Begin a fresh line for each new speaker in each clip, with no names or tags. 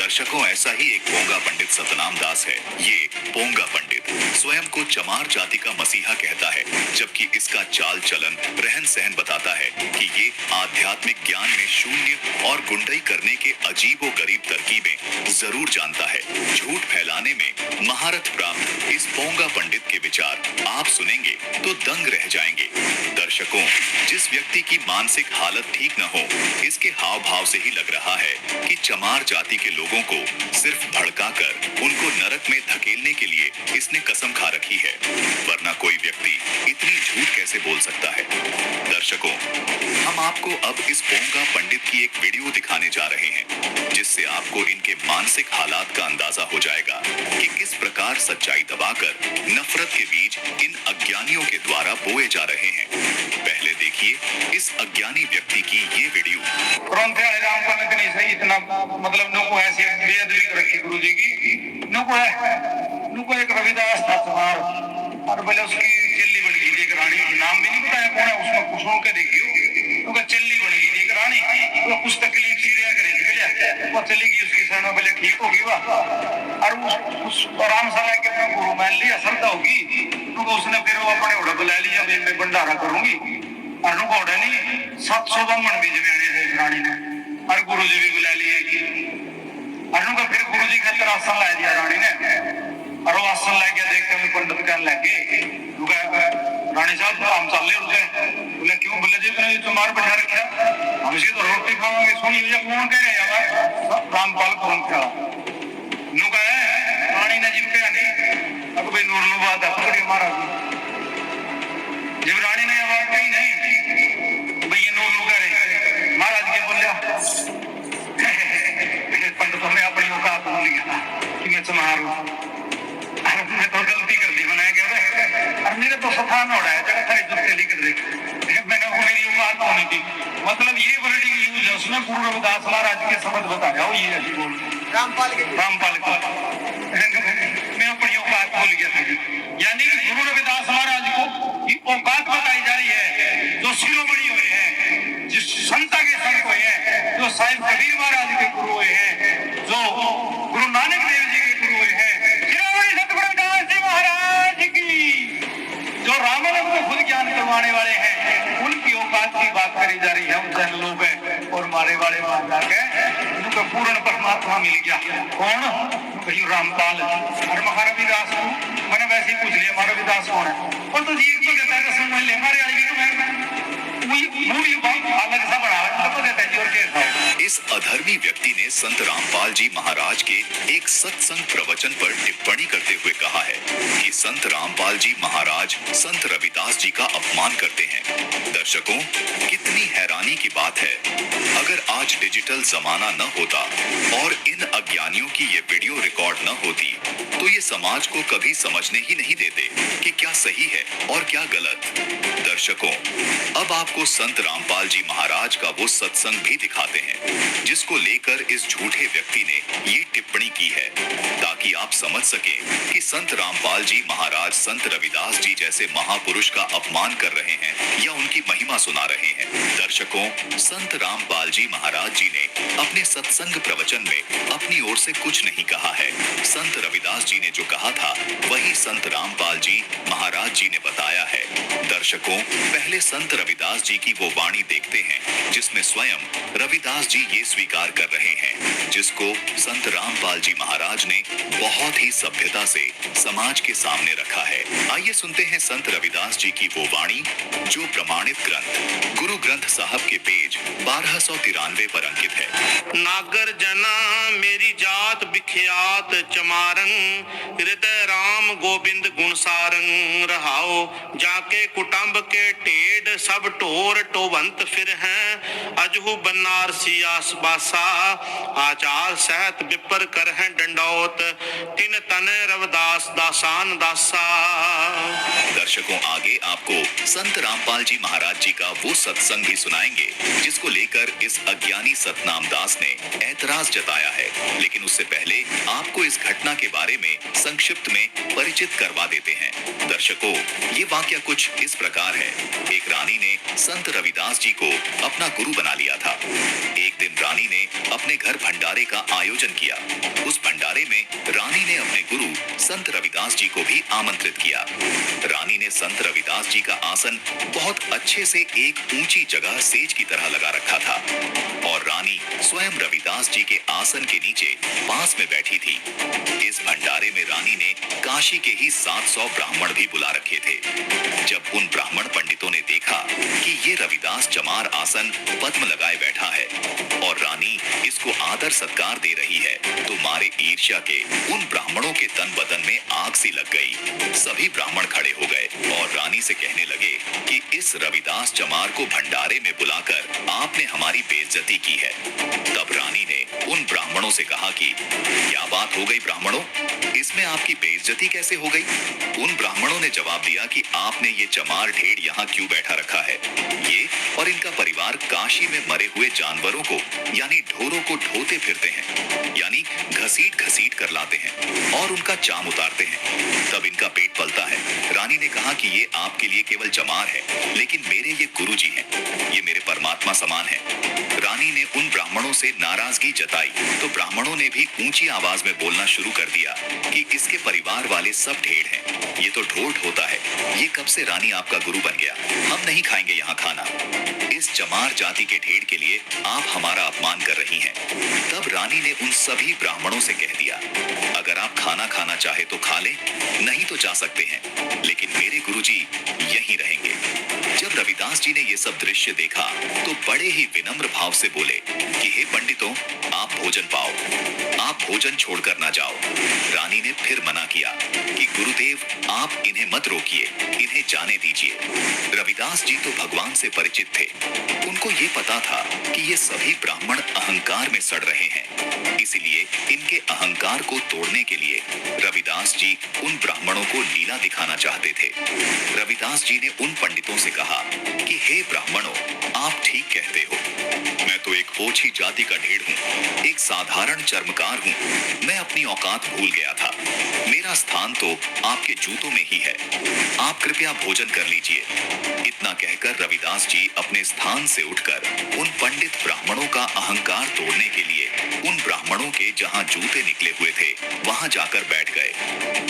दर्शकों, ऐसा ही एक पोंगा पंडित सतनाम दास है। ये पोंगा पंडित स्वयं को चमार जाति का मसीहा कहता है, जबकि इसका चाल चलन, रहन सहन बताता है कि ये आध्यात्मिक ज्ञान में शून्य और गुंडई करने के अजीबो गरीब तरकीबें जरूर जानता है। झूठ फैलाने में महारत प्राप्त इस पोंगा पंडित के विचार आप सुनेंगे तो दंग रह जाएंगे। दर्शकों, जिस व्यक्ति की मानसिक हालत ठीक न हो, इसके हाव भाव से ही लग रहा है कि चमार जाति के लोगों को सिर्फ भड़काकर उनको नरक में धकेलने के लिए इसने कसम खा रखी है, वरना कोई व्यक्ति इतनी झूठ कैसे बोल सकता है। दर्शकों, हम आपको अब इस पोंगा पंडित की एक वीडियो दिखाने जा रहे हैं, जिससे आपको इनके मानसिक हालात का अंदाजा हो जाएगा कि किस प्रकार सच्चाई दबाकर नफरत के बीज इन अज्ञानियों के द्वारा बोए जा रहे हैं। पहले देखिए इस अज्ञानी व्यक्ति की ये वीडियो।
इतना मतलब नुको ऐसी बेअदबी कर रखी गुरु जी की। नुको एक रविदास था समार, और बोले उसकी चिल्ली बन गई एक रानी, नाम भी नहीं बताया कौन है, उसमें कुछ हो के देखियो उनका चिल्ली बन गई एक रानी। वो कुछ तकलीफ सी रहा करेगी, बोले वो चली गई उसकी शरण, बोले ठीक होगी वाह, और उस आराम से लाके अपना गुरु मान लिया, श्रद्धा होगी तो उसने फिर वो अपने उड़ा बुला लिया, मैं भंडारा करूंगी, और नुको उड़ा नहीं 700 ब्राह्मण भी जमाने से रानी ने, और गुरु जी भी बुला लिए का फिर गुरु जी खातर आसन ला दिया रानी ने, और वो आसन ला गया, देखते हुए पंडित कहने लगे रानी साहब हम चल रहे उनके, बोले क्यों, बोले जी तुमने तो मार बैठा रखा, हम इसी तो रोटी खावांगे, सुनी मुझे कौन कह रहे हैं रामपाल कौन था नुका है रानी ने जिम पे नहीं, अब भाई नूर नु बात पकड़ी मारा, जब रानी ने आवाज कही नहीं भाई ये नूर नु कह रहे महाराज के बोलिया पंडित ने अपनी औकात भूल गया कि मैं चमार हूं, मैं तो गलती कर दी, मैंने कहा और मेरे तो स्थान हो रहा है जगह थारी जुत्ते लिख दे, मैंने वो मेरी औकात होनी थी, मतलब ये वर्डिंग यूज है उसमें गुरु रविदास महाराज के शब्द बताया हो, ये ऐसी बोल रामपाल का मैं अपनी औकात भूल गया था, यानी कि गुरु रविदास महाराज को औकात बताई जा रही है, जो शिरोमणि हुए हैं, जिस संता के संत हुए हैं, जो साहिब कबीर महाराज के गुरु हुए हैं, जो गुरु नानक देव जी के गुरु हुए हैं, शिरोमणि सतगुरु रविदास जी महाराज की, जो रामानंद को खुद ज्ञान करवाने वाले हैं, उनकी औकात की बात करी जा रही है। उन लोग हैं और मारे वाले माता के उनको पूर्ण परमात्मा मिल गया, कौन भाई रामपाल, और महारविदास को मैंने वैसे ही पूछ लिया महारविदास कौन है, और तो जी एक तो कहता है तो समझ ले हमारे आएगी तो मैं अलग सा बना तो कहता है जी और कैसा।
इस अधर्मी व्यक्ति ने संत रामपाल जी महाराज के एक सत्संग प्रवचन पर टिप्पणी करते हुए कहा है कि संत रामपाल जी महाराज संत रविदास जी का अपमान करते हैं। दर्शकों, कितनी हैरानी की बात है, अगर आज डिजिटल जमाना न होता और इन अज्ञानियों की ये वीडियो रिकॉर्ड न होती, तो ये समाज को कभी समझने ही नहीं देते कि क्या सही है और क्या गलत। दर्शकों, अब आपको संत रामपाल जी महाराज का वो सत्संग भी दिखाते हैं जिसको लेकर इस झूठे व्यक्ति ने ये टिप्पणी की है, ताकि आप समझ सके कि संत रामपाल जी महाराज संत रविदास जी जैसे महापुरुष का अपमान कर रहे हैं या उनकी महिमा सुना रहे हैं। दर्शकों, संत रामपाल जी महाराज जी ने अपने सत्संग प्रवचन में अपनी ओर से कुछ नहीं कहा है। संत रविदास जी ने जो कहा था वही संत रामपाल जी महाराज जी ने बताया है। दर्शकों, पहले संत रविदास जी की वो वाणी देखते हैं जिसमें स्वयं रविदास जी ये स्वीकार कर रहे हैं, जिसको संत रामपाल जी महाराज ने बहुत ही सभ्यता से समाज के सामने रखा है। आइए सुनते हैं संत रविदास जी की वो वाणी, जो प्रमाणित ग्रंथ गुरु ग्रंथ साहब के पेज 1293 पर अंकित है।
नागर जना मेरी जात बिख्यात चमारंग, हृदय राम गोविंद गुणसारंग, रहाओ जाके कुटुंब के टेढ़ सब टोर टोवंत फिर हैं, अजहु बनारसी आसबासा, आचार सहत विपर कर हैं डंडौत, तिन तने रविदास दासान दासा।
दर्शकों, आगे आपको संत रामपाल जी महाराज जी का वो सत्संग भी सुनाएंगे जिसको लेकर इस अज्ञानी सतनाम दास ने ऐतराज जताया है। लेकिन उससे पहले आपको इस घटना के बारे में संक्षिप्त में परिचित करवा देते हैं। दर्शकों, ये वाक्य कुछ इस प्रकार है। एक रानी ने संत रविदास जी को अपना गुरु बना लिया था। एक दिन रानी ने अपने घर भंडारे का आयोजन किया। उस भंडारे में रानी ने अपने गुरु संत रविदास जी को भी आमंत्रित किया। रानी ने संत रविदास जी का आसन बहुत अच्छे से एक ऊंची जगह सेज की तरह लगा रखा था और रानी स्वयं रविदास जी के आसन के नीचे पास में बैठी थी। इस भंडारे में रानी ने काशी के ही 700 ब्राह्मण भी बुला रखे थे। जब उन ब्राह्मण पंडितों ने देखा कि ये रविदास चमार आसन पद्म लगाए बैठा है और रानी इसको आदर सत्कार दे रही है, तो मारे ईर्ष्या के उन ब्राह्मणों के तन बदन में आग सी लग गई। सभी ब्राह्मण खड़े हो गए और रानी से कहने लगे कि इस रविदास चमार को भंडारे में बुलाकर आपने हमारी बेइज्जती की है। तब रानी ने उन ब्राह्मणों से कहा कि क्या बात हो गई ब्राह्मणों, इसमें आपकी बेइज्जती कैसे हो गई? उन ब्राह्मणों ने जवाब दिया कि आपने ये चमार ढेर यहाँ क्यों बैठा रखा है? ये और इनका परिवार काशी में मरे हुए जानवरों को यानी ढोरों को ढोते फिरते हैं, यानी घसीट घसीट कर लाते हैं और उनका चाम उतारते हैं, तब इनका पेट पलता है। रानी ने कहा कि ये आपके लिए केवल चमार है, लेकिन मेरे ये गुरुजी हैं, ये मेरे परमात्मा समान है। रानी ने उन ब्राह्मणों से नाराजगी जताई तो ब्राह्मणों ने भी ऊंची आवाज में बोलना शुरू कर दिया कि इसके परिवार वाले सब ढेर हैं, ये तो ढोट होता है, ये कब से रानी आपका गुरु बन गया, हम नहीं खाएंगे यहाँ खाना। इस चमार जाति के ढेर के लिए आप हमारा अपमान कर रही हैं। तब रानी ने उन सभी ब्राह्मणों से कह दिया, अगर आप खाना खाना चाहे तो खा लें, नहीं तो जा सकते हैं, लेकिन मेरे गुरुजी यहीं रहेंगे। जब रविदास जी ने ये सब दृश्य देखा तो बड़े ही विनम्र भाव से बोले कि हे पंडितों, आप भोजन पाओ, आप भोजन छोड़कर ना जाओ। रानी ने फिर मना किया कि गुरुदेव आप इन्हें मत रोकिए, इन्हें जाने दीजिए। रविदास जी तो भगवान से परिचित थे, उनको ये पता था कि ये सभी ब्राह्मण अहंकार में सड़ रहे हैं, इसलिए इनके अहंकार को तोड़ने के लिए रविदास जी उन ब्राह्मणों को लीला दिखाना चाहते थे। रविदास जी ने उन पंडितों से कहा कि हे ब्राह्मणों, आप ठीक कहते हो, मैं तो एक ओछी जाति का ढेर हूँ, एक साधारण चर्मकार हूँ, मैं अपनी औकात भूल गया था, मेरा स्थान तो आपके जूतों में ही है, आप कृपया भोजन कर लीजिए। इतना कहकर रविदास जी अपने स्थान से उठकर उन पंडित ब्राह्मणों का अहंकार तोड़ने के लिए उन ब्राह्मणों के जहाँ जूते निकले हुए थे वहां जाकर बैठ गए।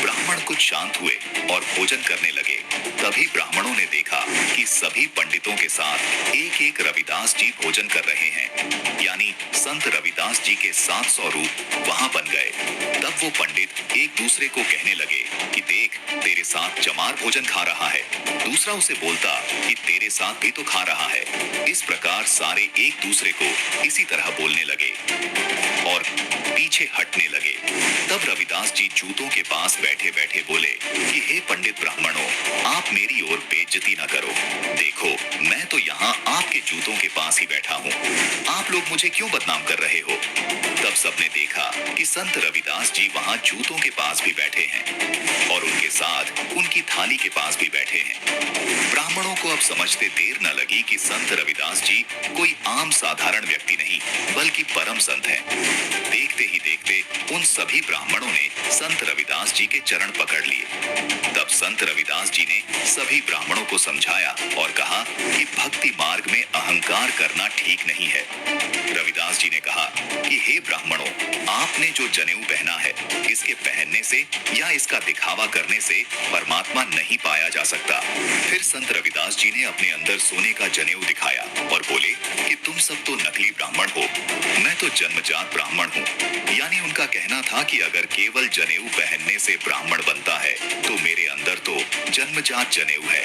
ब्राह्मण कुछ शांत हुए और भोजन करने लगे। तभी ब्राह्मणों ने देखा कि सभी पंडितों के साथ एक एक रविदास जी भोजन कर रहे हैं, यानी संत रविदास जी के 700 रूप वहां बन गए। तब वो पंडित एक दूसरे को कहने लगे कि देख, तेरे साथ चमार भोजन खा रहा है, दूसरा उसे बोलता कि तेरे साथ भी तो खा रहा है। इस प्रकार सारे एक दूसरे को इसी तरह बोलने लगे और पीछे हटने लगे। तब रविदास जी जूतों के पास बैठे बैठे बोले कि हे पंडित ब्राह्मणों, आप मेरी ओर बेइज्जती न करो, देखो मैं तो यहाँ आपके जूतों के पास ही बैठा हूँ, आप लोग मुझे क्यों बदनाम कर रहे हो? तब सबने देखा कि संत रविदास जी वहाँ जूतों के पास भी बैठे हैं और उनके साथ उनकी थाली के पास भी बैठे हैं। ब्राह्मणों को अब समझते देर न लगी कि संत रविदास जी कोई आम साधारण व्यक्ति नहीं बल्कि परम संत हैं। देखते ही देखते उन सभी ब्राह्मणों ने संत रविदास जी के चरण पकड़ लिए। तब संत रविदास जी ने सभी ब्राह्मणों को समझाया और कहा कि भक्ति मार्ग में अहंकार करना ठीक नहीं है। रविदास जी ने कहा कि हे ब्राह्मणों, आपने जो जनेऊ पहना है, इसके पहनने से या इसका दिखावा करने से परमात्मा नहीं पाया जा सकता। फिर संत रविदास जी ने अपने अंदर सोने का जनेऊ दिखाया और बोले कि तुम सब तो नकली ब्राह्मण हो, मैं तो जन्मजात ब्राह्मण हूँ। यानी उनका कहना था कि अगर केवल जनेऊ पहनने से ब्राह्मण बनता है तो मेरे अंदर तो जन्मजात जनेऊ है।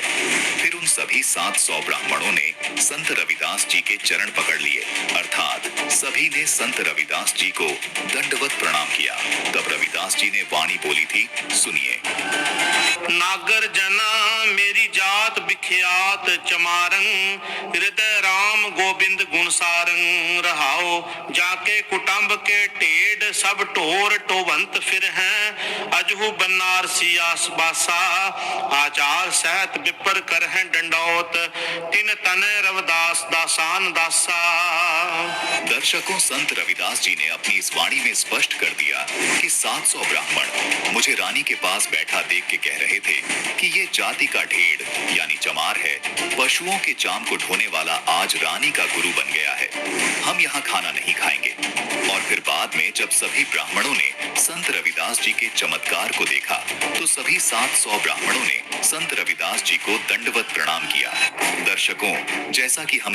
फिर उन सभी 700 ब्राह्मणों ने संत रविदास जी के चरण पकड़ लिए, अर्थात सभी ने संत रविदास जी को दंडवत प्रणाम किया। तब रविदास जी ने वाणी बोली थी, सुनिए।
नागर जना मेरी जात बिख्यात चमारंग, हृदय राम गोबिंद गुणसारंग, रहाओ जाके कुटुंब के टेढ़ सब टोर टोवंत फिर हैं, अजहु बनारसी आसबासा, आचार सहत विपर कर हैं डंडौत, तिन तने रविदास दासान दासा।
दर्शकों, संत रविदास जी ने अपनी इस वाणी में स्पष्ट कर दिया कि 700 ब्राह्मण मुझे रानी के पास बैठा देख के कह रहे थे कि ये जाति का ढेड़ यानी चमार है, पशुओं के चाम को ढोने वाला आज रानी का गुरु बन गया है, हम यहाँ खाना नहीं खाएंगे। और फिर बाद में जब सभी ब्राह्मणों ने संत रविदास जी के चमत्कार को देखा तो सभी 700 ब्राह्मणों ने संत रविदास जी को दंडवत प्रणाम किया। दर्शकों, जैसा कि हम